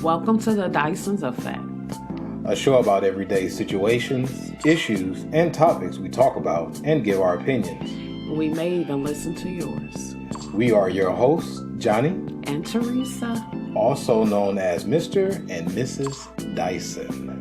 Welcome to the DYSON'S Effect, a show about everyday situations, issues, and topics we talk about and give our opinions. We may even listen to yours. We are your hosts, Johnny and Theresa, also known as Mr. and Mrs. Dyson.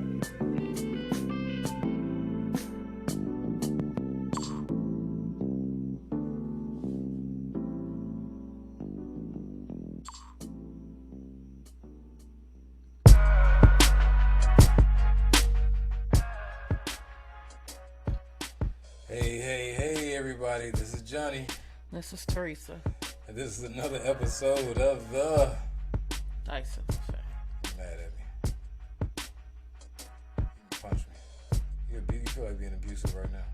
Hey, everybody. This is Johnny. This is Theresa. And this is another episode of the DYSON'S Effect. You're mad at me. You punch me. You feel like being abusive right now.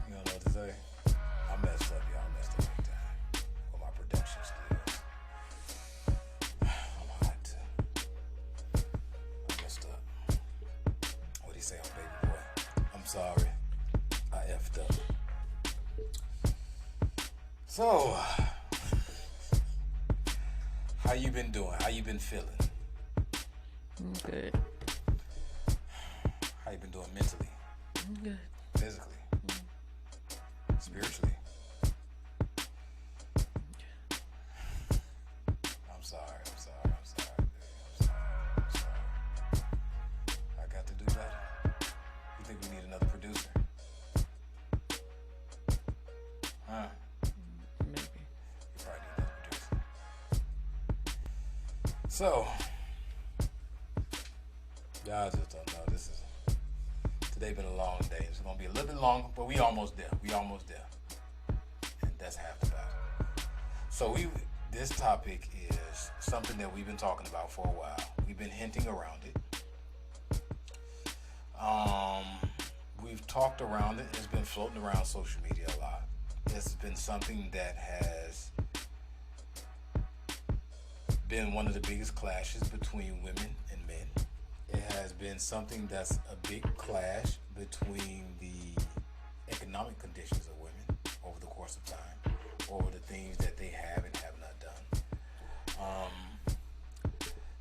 You don't know what to say. I messed up, y'all. I messed up big time with my production skills. I'm hot. I messed up. What'd he say, oh baby boy? I'm sorry. I effed up. So, how you been doing? How you been feeling? I'm good. How you been doing mentally? I'm good. Physically? Spiritually? I'm sorry. I got to do better. You think we need another producer? Huh? Maybe. You probably need another producer. So, y'all just don't know. Today been a long day. It's gonna be a little bit long, but we almost there. And that's half the battle. So this topic is something that we've been talking about for a while. We've been hinting around it. We've talked around it. It's been floating around social media a lot. It's been something that has been one of the biggest clashes between women and men. It has been something that's a big clash between the economic conditions of women over the course of time, over the things that they have and have not done.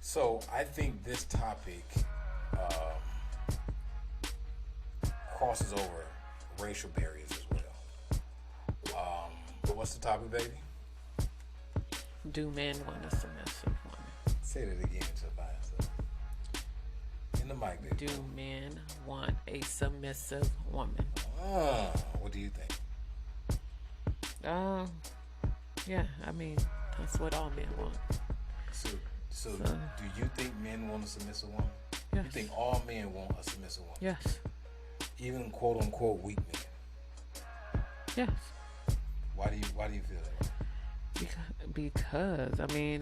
So I think this topic crosses over racial barriers as well. What's the topic, baby? Do men want a submissive woman? Say that again, Tobias. In the mic, baby. Do men want a submissive woman? What do you think? Yeah, I mean, that's what all men want. So do you think men want a submissive woman? Yes. You think all men want a submissive woman? Yes. Even quote unquote weak men? Yes. Why do you feel that way? Because I mean,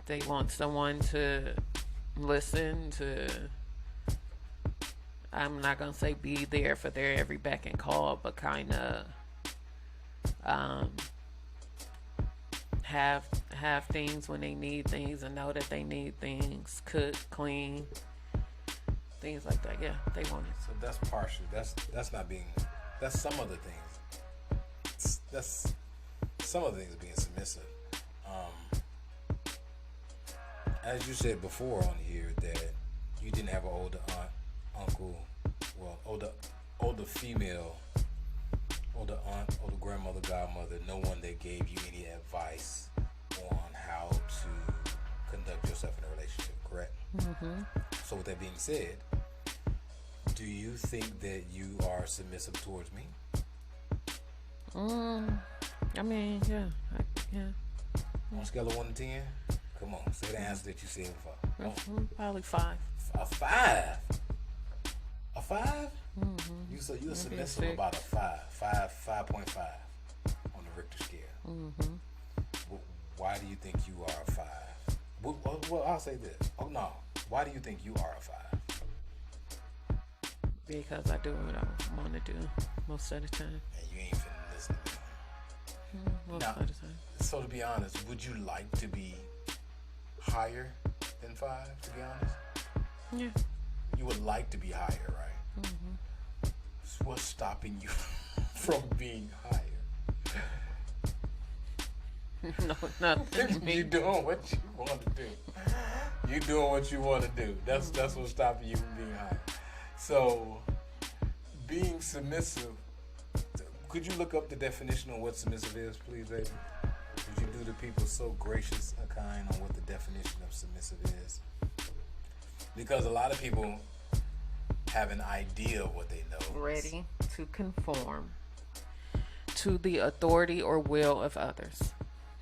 they want someone to listen to. I'm not gonna say be there for their every beck and call, but kind of have things when they need things and know that they need things. Cook, clean, things like that. Yeah, they want it. So that's partial. That's not being. That's some of the things. That's some of the things being submissive. As you said before on here that you didn't have an older aunt, uncle, well, older female, older aunt, older grandmother, godmother, no one that gave you any advice on how to conduct yourself in a relationship, correct? Mm-hmm. So with that being said, do you think that you are submissive towards me? I mean, yeah. On a scale of 1 to 10? Come on, say the answer that you said before. Probably 5. A 5? A 5? Mm-hmm. You submissive about a 5.5 on the Richter scale. Mm-hmm. Why do you think you are a 5? Well, I'll say this. Oh no, why do you think you are a 5? Because I do what I want to do most of the time. And you ain't finna listen to me. Most of the time. So to be honest, would you like to be higher than 5, to be honest? Yeah. You would like to be higher, right? Mm-hmm. So what's stopping you from being higher? No, nothing. You doing what you want to do. You doing what you want to do. That's what's stopping you from being high. So, being submissive. Could you look up the definition of what submissive is, please, baby? Would you do the people so gracious and kind on what the definition of submissive is? Because a lot of people have an idea of what they know. Ready to conform to the authority or will of others.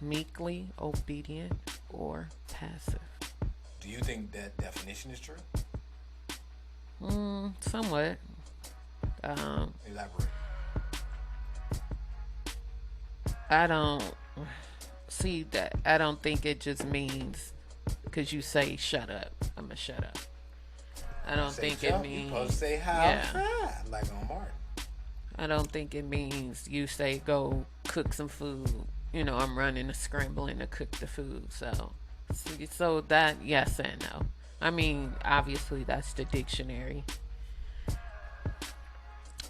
Meekly obedient or passive. Do you think that definition is true? Somewhat. Elaborate. I don't see that. I don't think it just means because you say shut up, I'm gonna shut up. I don't think jump, it means. You supposed to say how, yeah. Like on Martin. I don't think it means you say go cook some food. You know, I'm running a scrambling to cook the food. So that yes and no. I mean, obviously that's the dictionary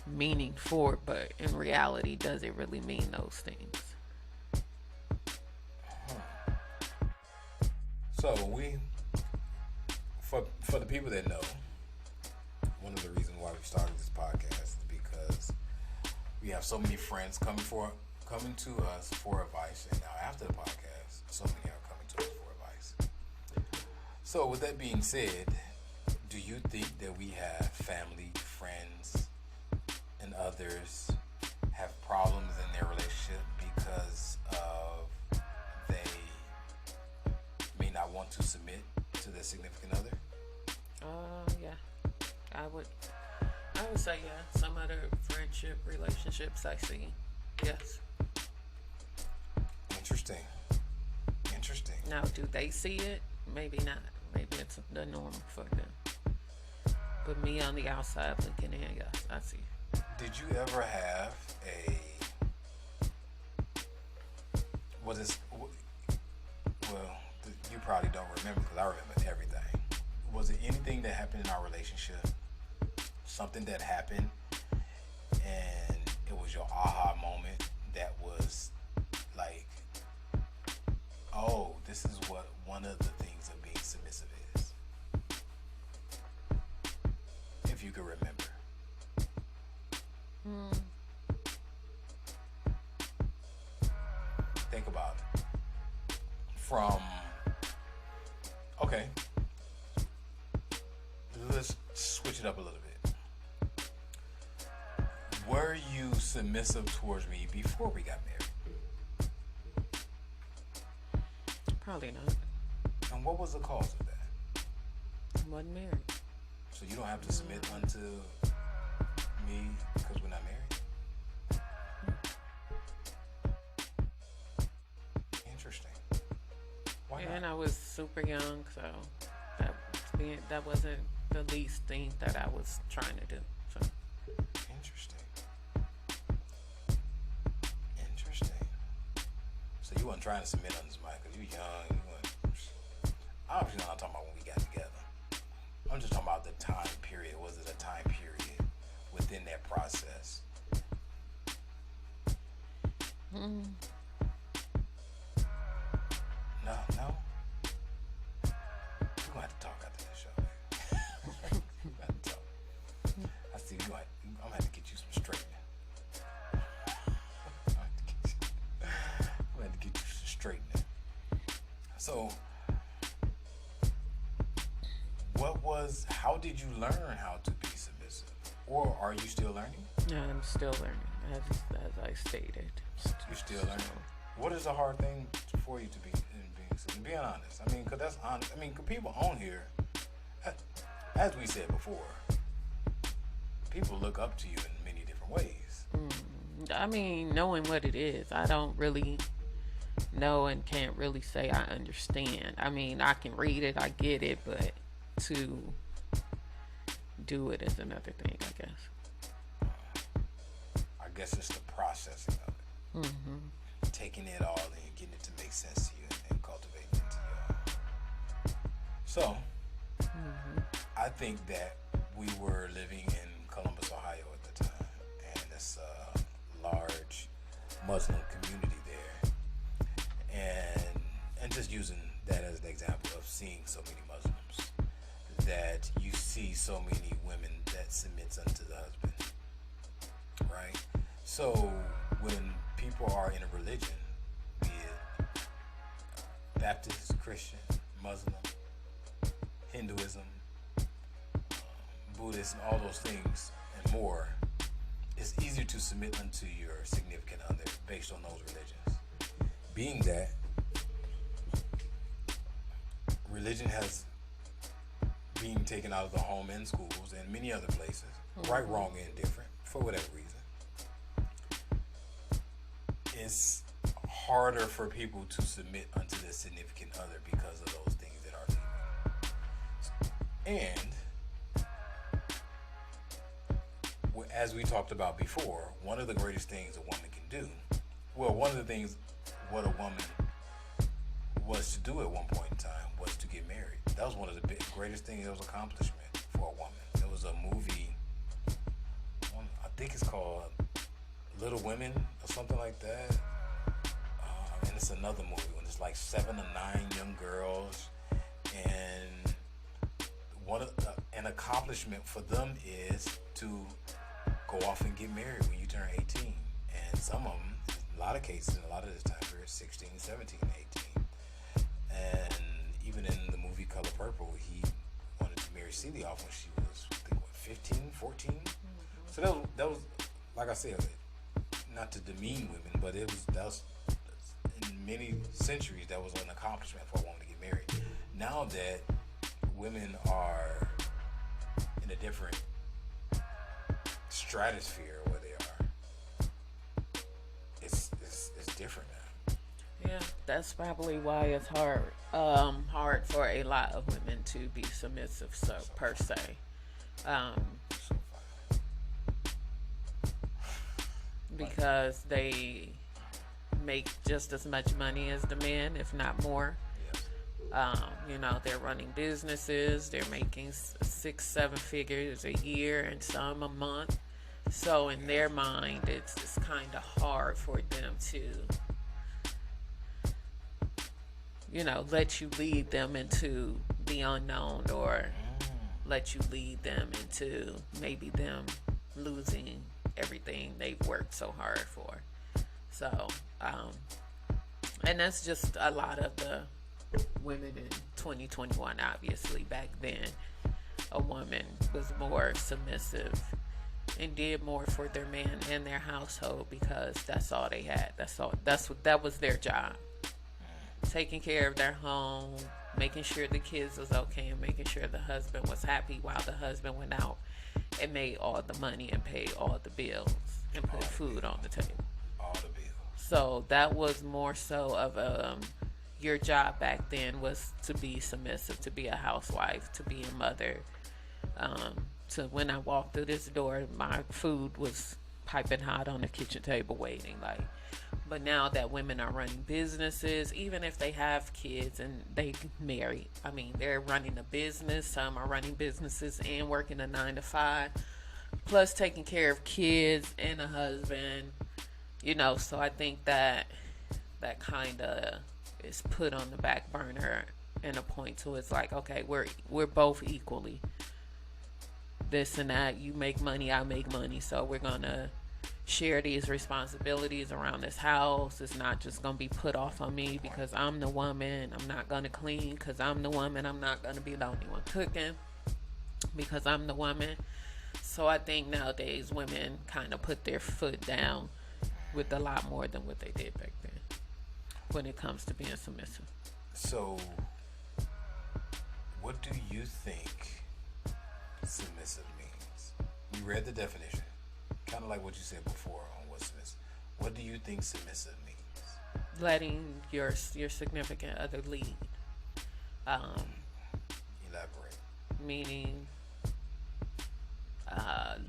meaning for, but in reality, does it really mean those things? So for the people that know, one of the reasons why we started this podcast is because we have so many friends coming to us for advice, and now after the podcast, so many are coming to us for advice. So with that being said, do you think that we have family, friends, and others have problems in their relationship because of they may not want to submit to their significant other? Yeah. I would say yeah. Some other friendship relationships I see. Yes. Interesting. Now, do they see it? Maybe not. Maybe it's the norm for them. But me on the outside looking in, yes, I see. Did you ever have you probably don't remember because I remember everything. Was it anything that happened in our relationship? Something that happened and it was your aha moment that was like, oh, this is what one of the things of being submissive is. If you could remember. Think about it. Okay, let's switch it up a little bit. Were you submissive towards me before we got married? Probably not. And what was the cause of that? I wasn't married. So you don't have to submit unto me because we're not married? Interesting. Why not? And I was super young, so that wasn't the least thing that I was trying to do. So. Interesting. So you weren't trying to submit on this mic because you young. You weren't. Obviously not talking about when we got together. I'm just talking about the time period. Was it a time period within that process? No. We're gonna have to talk after this show, man. We're gonna have to talk. I see I'm gonna have to get you some straightening. I'm gonna have to get you some straightening. So how did you learn how to be submissive? Or are you still learning? Yeah, I'm still learning, as I stated. You're still learning. What is a hard thing for you to be being honest? I mean, because that's honest. I mean, cause people on here, as we said before, people look up to you in many different ways. I mean, knowing what it is, I don't really know and can't really say I understand. I mean, I can read it, I get it, but to do it is another thing, I guess. I guess it's the processing of it. Taking it all in, getting it to make sense to you, and cultivating it to you. So, I think that we were living in Columbus, Ohio at the time, and it's a large Muslim community there. just using that as an example of seeing so many Muslims, that you see so many women that submits unto the husband, right? So when people are in a religion, be it Baptist, Christian, Muslim, Hinduism, Buddhist, and all those things and more, it's easier to submit unto your significant other based on those religions. Being that religion has been taken out of the home and schools and many other places, right, wrong, and indifferent, for whatever reason, it's harder for people to submit unto their significant other because of those things that are leaving. And as we talked about before, one of the greatest things a woman can do, well, one of the things what a woman was to do at one point in time was to get married. That was one of the greatest things, that was an accomplishment for a woman. There was a movie, I think it's called Little Women or something like that. And it's another movie when it's like 7 or 9 young girls, and an accomplishment for them is to go off and get married when you turn 18. And some of them, in a lot of cases, in a lot of this time period, 16, 17, 18. And even in the movie Color Purple, he wanted to marry Celia off when she was, I think, 15, 14? Mm-hmm. So that was, like I said, not to demean women, but that was in many centuries, that was an accomplishment for a woman to get married. Now that women are in a different stratosphere where they are, it's different now. Yeah, that's probably why it's hard for a lot of women to be submissive, per se. Because they make just as much money as the men, if not more. They're running businesses, they're making 6-7 figures a year and some a month. So in their mind, it's kind of hard for them to, let you lead them into the unknown, or let you lead them into maybe them losing everything they've worked so hard for. So, and that's just a lot of the women in 2021. Obviously, back then, a woman was more submissive and did more for their man and their household because that's all they had. That was their job. Taking care of their home, making sure the kids was okay, and making sure the husband was happy while the husband went out and made all the money and paid all the bills and put food on the table. All the bills. So that was more so of your job back then was to be submissive, to be a housewife, to be a mother. So when I walked through this door, my food was piping hot on the kitchen table waiting. But now that women are running businesses, even if they have kids and they married, they're running a business. Some are running businesses and working a 9-to-5, plus taking care of kids and a husband. So I think that kind of is put on the back burner and a point to it's like, okay, we're both equally this and that. You make money, I make money, so we're gonna share these responsibilities around this house. It's not just gonna be put off on me because I'm the woman. I'm not gonna clean because I'm the woman. I'm not gonna be the only one cooking because I'm the woman. So I think nowadays women kind of put their foot down with a lot more than what they did back then when it comes to being submissive. So what do you think submissive means? We read the definition, kind of like what you said before on what submissive. What do you think submissive means? Letting your significant other lead. Elaborate. Meaning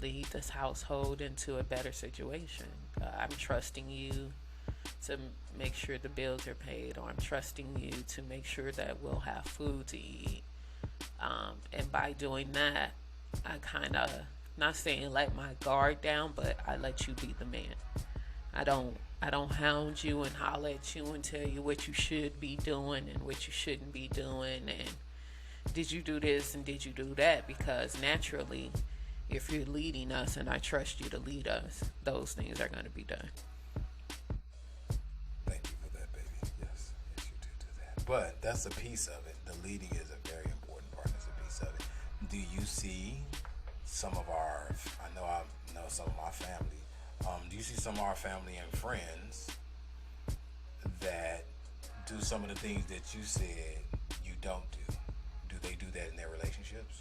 lead this household into a better situation. I'm trusting you to make sure the bills are paid, or I'm trusting you to make sure that we'll have food to eat. And by doing that, I kind of, not saying let my guard down, but I let you be the man. I don't I don't hound you and holler at you and tell you what you should be doing and what you shouldn't be doing, and did you do this and did you do that? Because naturally, if you're leading us and I trust you to lead us, those things are going to be done. Thank you for that, baby. Yes, yes, you do that. But that's a piece of it. The leading is a very important part. It's a piece of it. Do you see some of our? I know some of my family. Do you see some of our family and friends that do some of the things that you said you don't do? Do they do that in their relationships?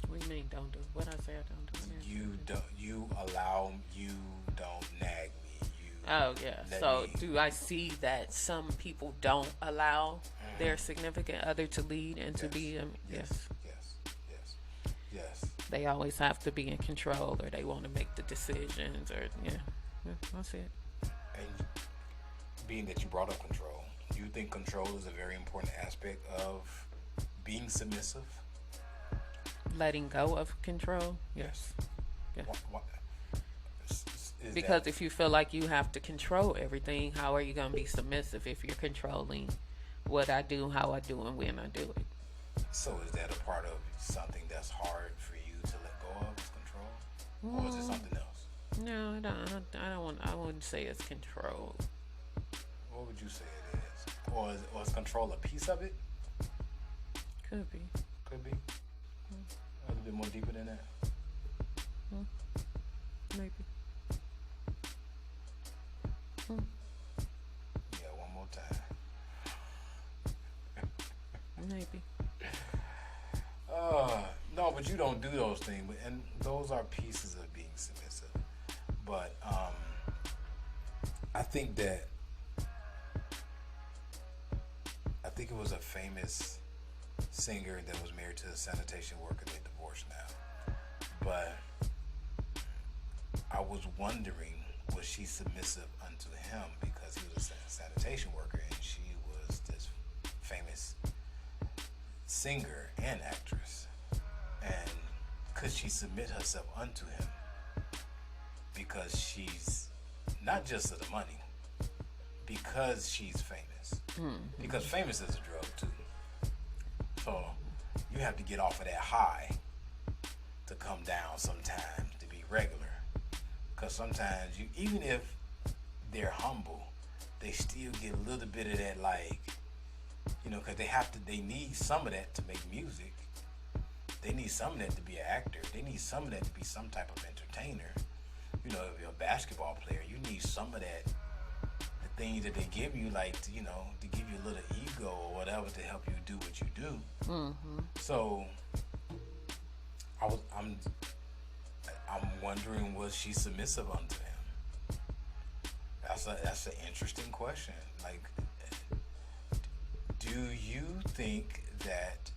What do you mean don't do? What I say I don't do? You don't. You allow. You don't nag me. You. Oh yeah. So do I see that some people don't allow their significant other to lead and to be yes. Yes. They always have to be in control, or they want to make the decisions, or that's it. And being that you brought up control, do you think control is a very important aspect of being submissive? Letting go of control, yes. Yeah. What because if you feel like you have to control everything, how are you going to be submissive if you're controlling what I do, how I do, and when I do it? So is that a part of something that's hard for you to let go of, is control? Or is it something else? No, I don't want. I wouldn't say it's control. What would you say it is? Or is control a piece of it? Could be. Could be. A little bit more deeper than that. Maybe. Yeah, one more time. Maybe. No, but you don't do those things, and those are pieces of being submissive. But I think it was a famous singer that was married to a sanitation worker. They divorced now, but I was wondering, was she submissive unto him because he was a sanitation worker and she was this famous singer and actress, and could she submit herself unto him because she's not just of the money, because she's famous, because famous is a drug too, so you have to get off of that high to come down sometimes to be regular, because sometimes you, even if they're humble, they still get a little bit of that, like, because they need some of that to make music. They need some of that to be an actor. They need some of that to be some type of entertainer. If you're a basketball player, you need some of that, the things that they give you, like, to give you a little ego or whatever to help you do what you do. Mm-hmm. So I'm wondering, was she submissive unto him? That's an interesting question. Like, do you think that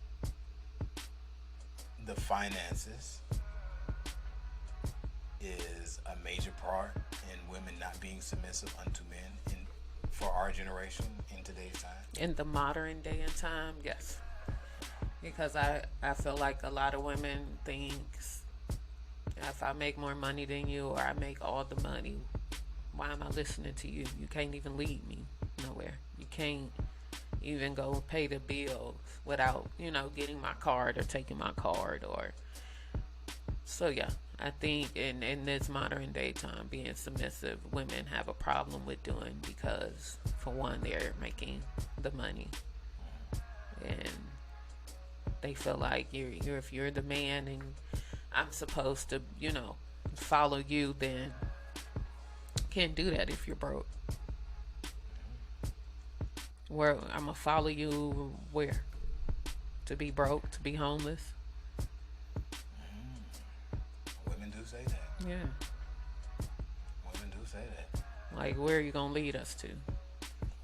the finances is a major part in women not being submissive unto men for our generation in today's time? In the modern day and time, yes. Because I feel like a lot of women think if I make more money than you, or I make all the money, why am I listening to you? You can't even lead me nowhere. You can't even go pay the bills without, getting my card or taking my card. So yeah, I think in this modern day time, being submissive, women have a problem with doing, because for one, they're making the money, and they feel like if you're the man and I'm supposed to, follow you, then can't do that if you're broke. Where I'm gonna follow you where? To be broke, to be homeless? Women do say that. Yeah. Women do say that. Like, where are you gonna lead us to?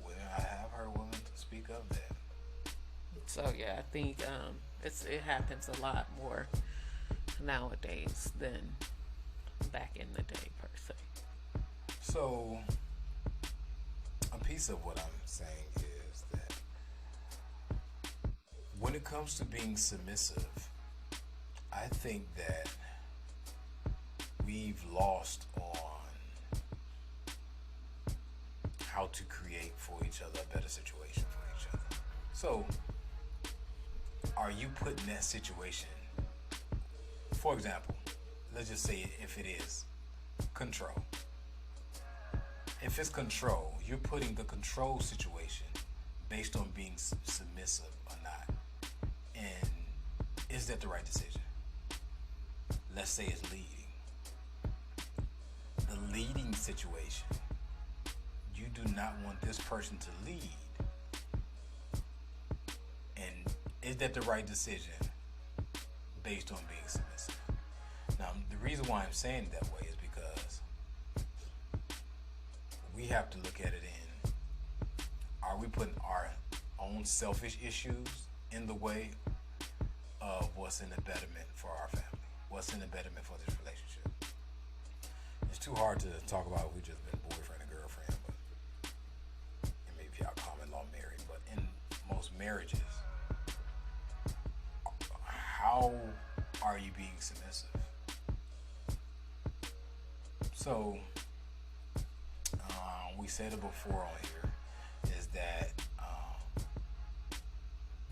Well, I have heard women speak of that. So yeah, I think it happens a lot more nowadays than back in the day, per se. So a piece of what I'm saying is that when it comes to being submissive, I think that we've lost on how to create for each other a better situation for each other. So, are you put in that situation? For example, let's just say if it is control. If it's control, you're putting the control situation based on being submissive or not. And is that the right decision? Let's say it's leading. The leading situation, you do not want this person to lead. And is that the right decision based on being submissive? Now, the reason why I'm saying it that way is because we have to look at it in, are we putting our own selfish issues in the way of what's in the betterment for our family? What's in the betterment for this relationship? It's too hard to talk about if we just been boyfriend and girlfriend, but and maybe y'all common law married, but in most marriages, how are you being submissive? So, we said it before on here, is that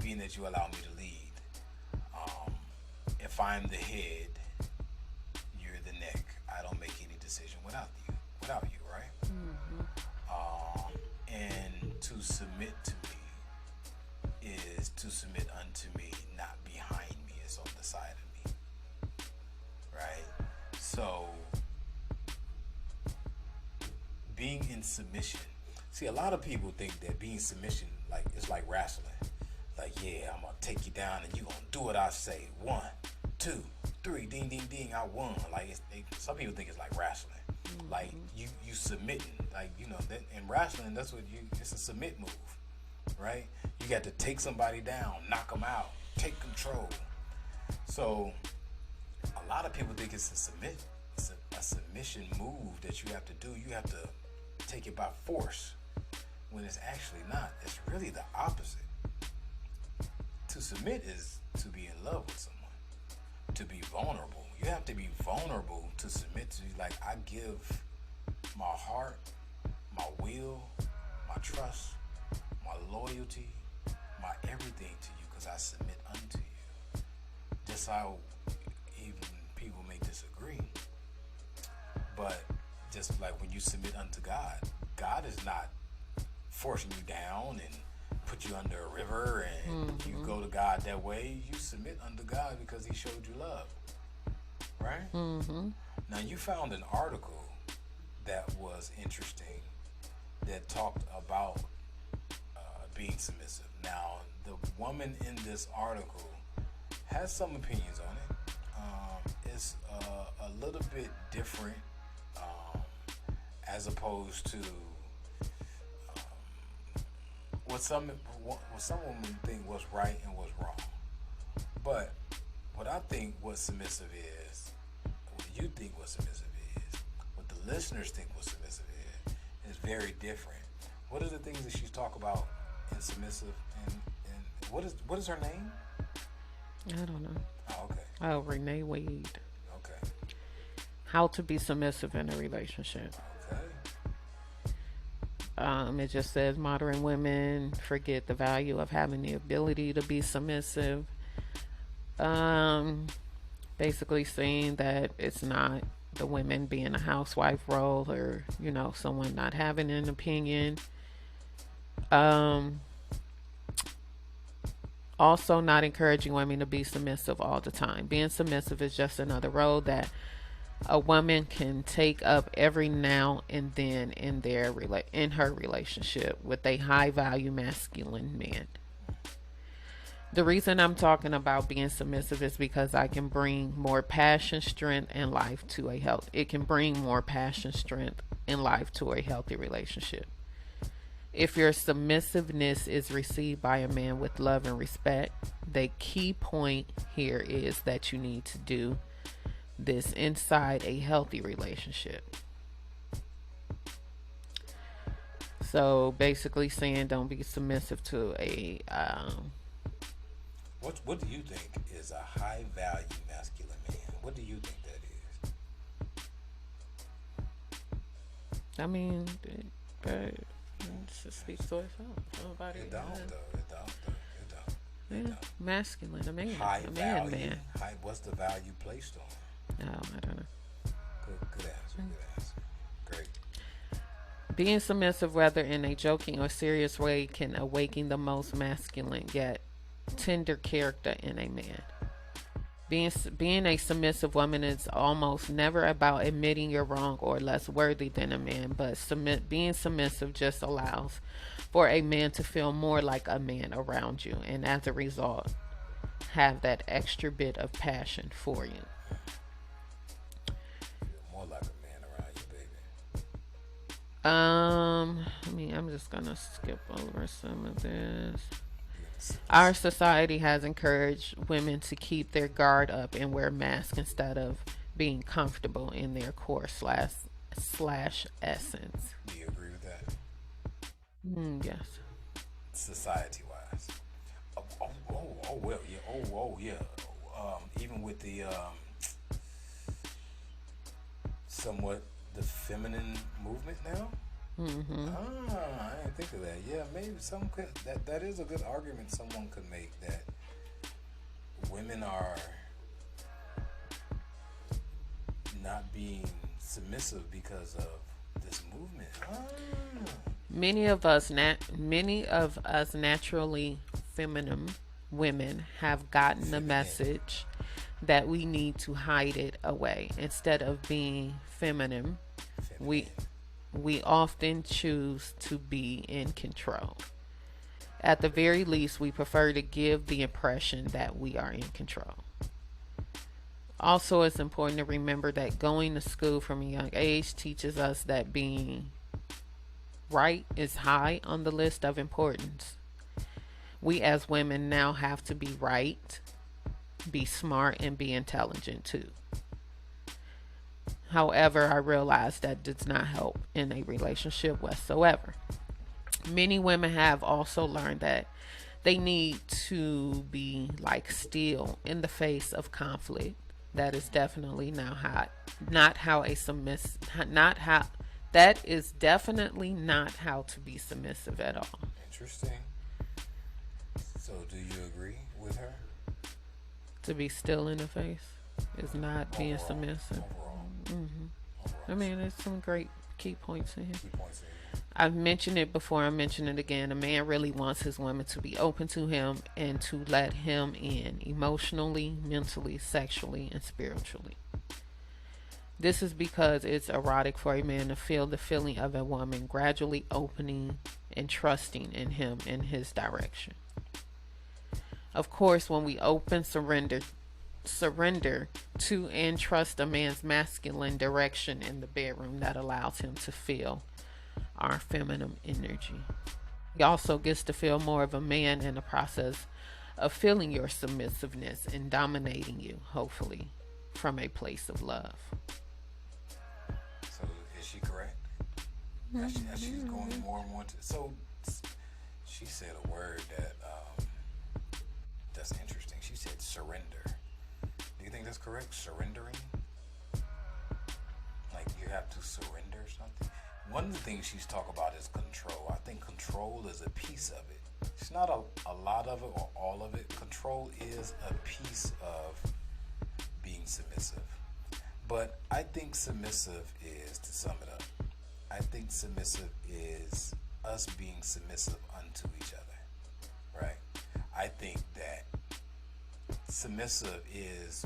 being that you allow me to lead, if I'm the head, you're the neck. I don't make any decision without you, right? And to submit to me is to submit unto me, not behind me. It's on the side of me, right? So, being in submission. See, a lot of people think that being submission it's like wrestling. Like, yeah, I'm gonna take you down and you gonna do what I say. 1, 2, 3, ding, ding, ding, I won. Like, some people think it's like wrestling. Like, you submitting. Like, that in wrestling, that's what it's a submit move, right? You got to take somebody down, knock them out, take control. So, a lot of people think it's a submission move that you have to do. You have to take it by force, when it's actually not. It's really the opposite. To submit is to be in love with someone, to be vulnerable. You have to be vulnerable to submit to. Like, I give my heart, my will, my trust, my loyalty, my everything to you, because I submit unto you. Just how even people may disagree, but just like when you submit unto God, God is not forcing you down and put you under a river and you go to God that way. You submit unto God because he showed you love, right? Now, you found an article that was interesting that talked about being submissive. Now, the woman in this article has some opinions on it. It's a little bit different as opposed to what some women think was right and was wrong. But what I think what submissive is, what you think what submissive is, what the listeners think what submissive is very different. What are the things that she's talk about in submissive, and what is her name? I don't know. Oh, okay. Oh, Renee Wade. Okay. How to be submissive in a relationship. Okay. It just says modern women forget the value of having the ability to be submissive. Basically saying that it's not the women being a housewife role, or someone not having an opinion. Also not encouraging women to be submissive all the time. Being submissive is just another role that a woman can take up every now and then in her relationship with a high value masculine man. The reason I'm talking about being submissive is because I can bring more passion, strength, and life to a health. It can bring more passion, strength, and life to a healthy relationship. If your submissiveness is received by a man with love and respect, the key point here is that you need to do this inside a healthy relationship. So basically saying don't be submissive to a What do you think is a high value masculine man? What do you think that is? I mean, It just speaks for itself. Nobody. It don't though. It don't though. It don't. It Yeah, don't. masculine. High A man, value. man. High. What's the value placed on? No, I don't know. Good answer. Good answer. Great. Being submissive, whether in a joking or serious way, can awaken the most masculine yet tender character in a man. Being a submissive woman is almost never about admitting you're wrong or less worthy than a man, but being submissive just allows for a man to feel more like a man around you, and as a result, have that extra bit of passion for you. More like a man around you, I'm just gonna skip over some of this. baby. Our society has encouraged women to keep their guard up and wear masks instead of being comfortable in their core slash essence. Do you agree with that? Yes. Society wise. Well, yeah. Yeah. Even with the somewhat the feminine movement now. I didn't think of that. Yeah, maybe some could. That is a good argument someone could make that women are not being submissive because of this movement. Many of us naturally feminine women have gotten the message that we need to hide it away. Instead of being feminine, we we often choose to be in control. At the very least, we prefer to give the impression that we are in control. Also, it's important to remember that going to school from a young age teaches us that being right is high on the list of importance. We as women now have to be right, be smart, and be intelligent too. However, I realize that does not help in a relationship whatsoever. Many women have also learned that they need to be like steel in the face of conflict. That is definitely not how a submiss not how that is definitely not how to be submissive at all. Interesting. So, do you agree with her? To be still in the face is not being submissive. I mean, there's some great key points in here. Key points in here. I've mentioned it before, I mention it again. A man really wants his woman to be open to him and to let him in emotionally, mentally, sexually, and spiritually. This is because it's erotic for a man to feel the feeling of a woman gradually opening and trusting in him in his direction. Of course, when we surrender to and trust a man's masculine direction in the bedroom, that allows him to feel our feminine energy. He also gets to feel more of a man in the process of feeling your submissiveness and dominating you, hopefully, from a place of love. So, is she correct? As she's going more and more so she said a word that that's interesting. She said surrender. Do you think that's correct? Surrendering? Like you have to surrender something? One of the things she's talking about is control. I think control is a piece of it. It's not a lot of it or all of it. Control is a piece of being submissive. But I think submissive is, to sum it up, I think submissive is us being submissive unto each other, right? I think that submissive is,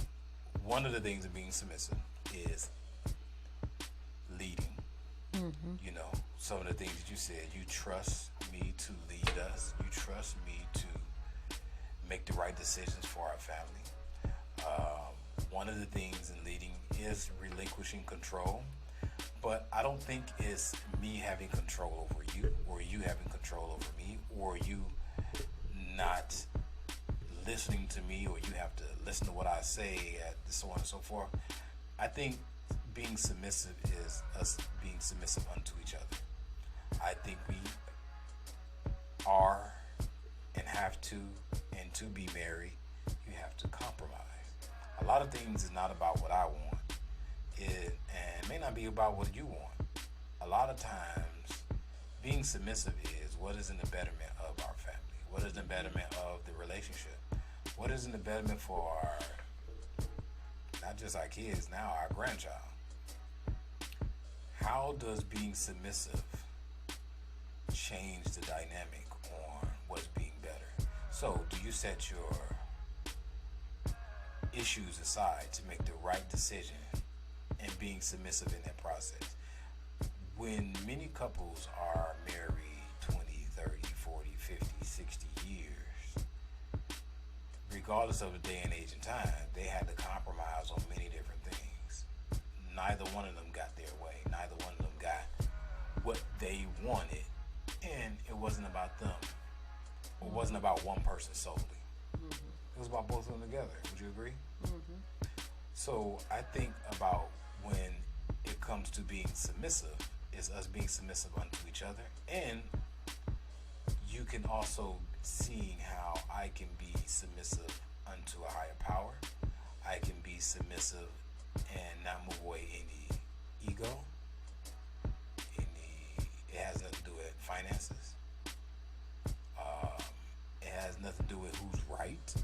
one of the things of being submissive is leading. You know, some of the things that you said, you trust me to lead us. You trust me to make the right decisions for our family. One of the things in leading is relinquishing control. But I don't think it's me having control over you, or you having control over me, or you not listening to me, or you have to listen to what I say, so on and so forth. I think being submissive is us being submissive unto each other. I think we are and have to, and to be married, you have to compromise. A lot of things is not about what I want. And may not be about what you want. A lot of times being submissive is what is in the betterment of our family, what is the betterment of the relationship, what is in the betterment for our, not just our kids, now our grandchild. How does being submissive change the dynamic on what's being better? So do you set your issues aside to make the right decision and being submissive in that process? When many couples are married 20, 30, 40, 50, 60 years, regardless of the day and age and time, they had to compromise on many different things. Neither one of them got their way. Neither one of them got what they wanted. And it wasn't about them. It wasn't about one person solely. It was about both of them together. Would you agree? So I think about when it comes to being submissive, is us being submissive unto each other. And you can also seeing how I can be submissive unto a higher power. I can be submissive and not move away any ego. It has nothing to do with finances. It has nothing to do with who's right.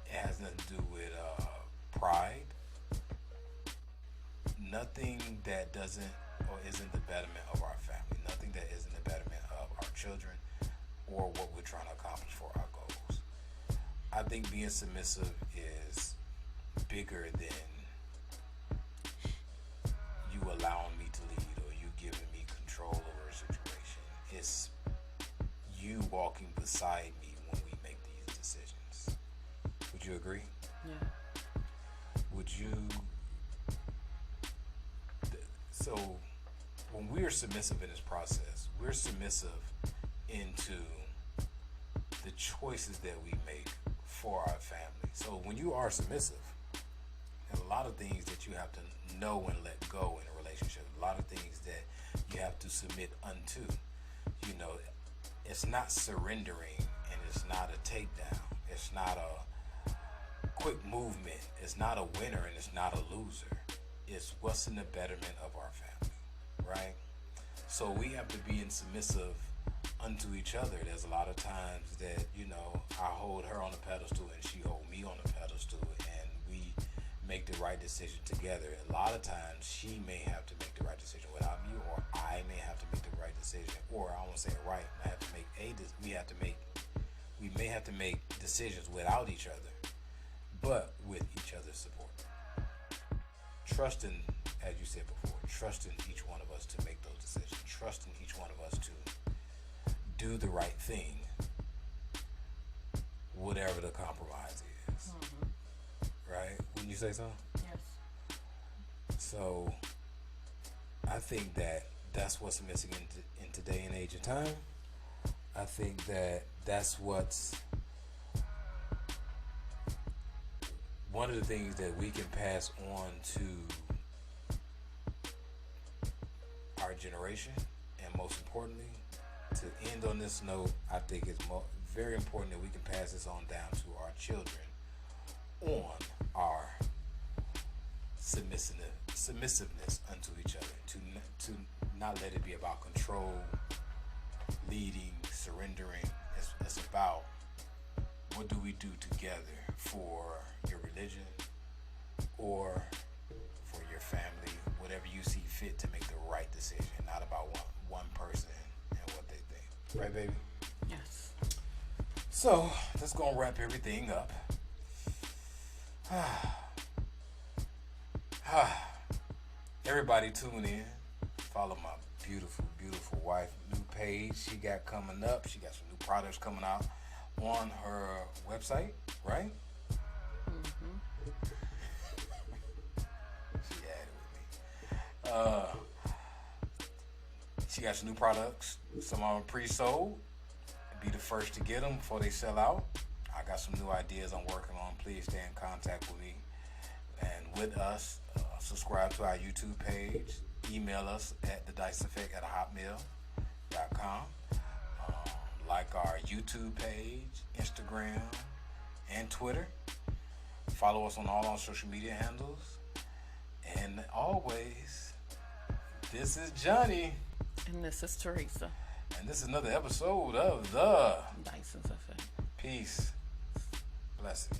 It has nothing to do with pride. Nothing that doesn't or isn't the betterment of our family. Nothing that isn't the betterment of our children or what we're trying to accomplish for our goals. I think being submissive is bigger than you allowing me to lead or you giving me control over a situation. It's you walking beside me when we make these decisions. Would you agree? Yeah. Would you? So when we're submissive in this process, we're submissive into the choices that we make for our family. So when you are submissive, there's a lot of things that you have to know and let go in a relationship. A lot of things that you have to submit unto. You know, it's not surrendering and it's not a takedown. It's not a quick movement. It's not a winner and it's not a loser. It's what's in the betterment of our family, right? So we have to be in submissive unto each other. There's a lot of times that, you know, I hold her on the pedestal and she hold me on the pedestal and we make the right decision together. A lot of times she may have to make the right decision without me, or I may have to make the right decision, or I won't say it right. I have to make we may have to make decisions without each other, but with each other's support. Trusting, as you said before, trusting each one of us to make those decisions, trusting each one of us to do the right thing, whatever the compromise is. Right? Wouldn't you say so? Yes. So I think that that's what's missing in today and age and time. I think that that's what's one of the things that we can pass on to our generation, and most importantly, to end on this note, I think it's very important that we can pass this on down to our children on our submissiveness unto each other, to not let it be about control, leading, surrendering. It's about what do we do together for your religion or for your family, whatever you see fit to make the right decision, not about one person and what they think. Right, baby? Yes. So, let's go and wrap everything up. Everybody tune in. Follow my beautiful, beautiful wife. New page she got coming up. She got some new products coming out on her website, right? She had it with me. She got some new products. Some of them pre-sold. Be the first to get them before they sell out. I got some new ideas I'm working on. Please stay in contact with me and with us. Subscribe to our YouTube page. Email us at thedicefeffect@hotmail.com. Like our YouTube page, Instagram, and Twitter. Follow us on all our social media handles. And always This is Johnny. And this is Theresa. And this is another episode of the DYSON'S Effect. Peace. Blessing.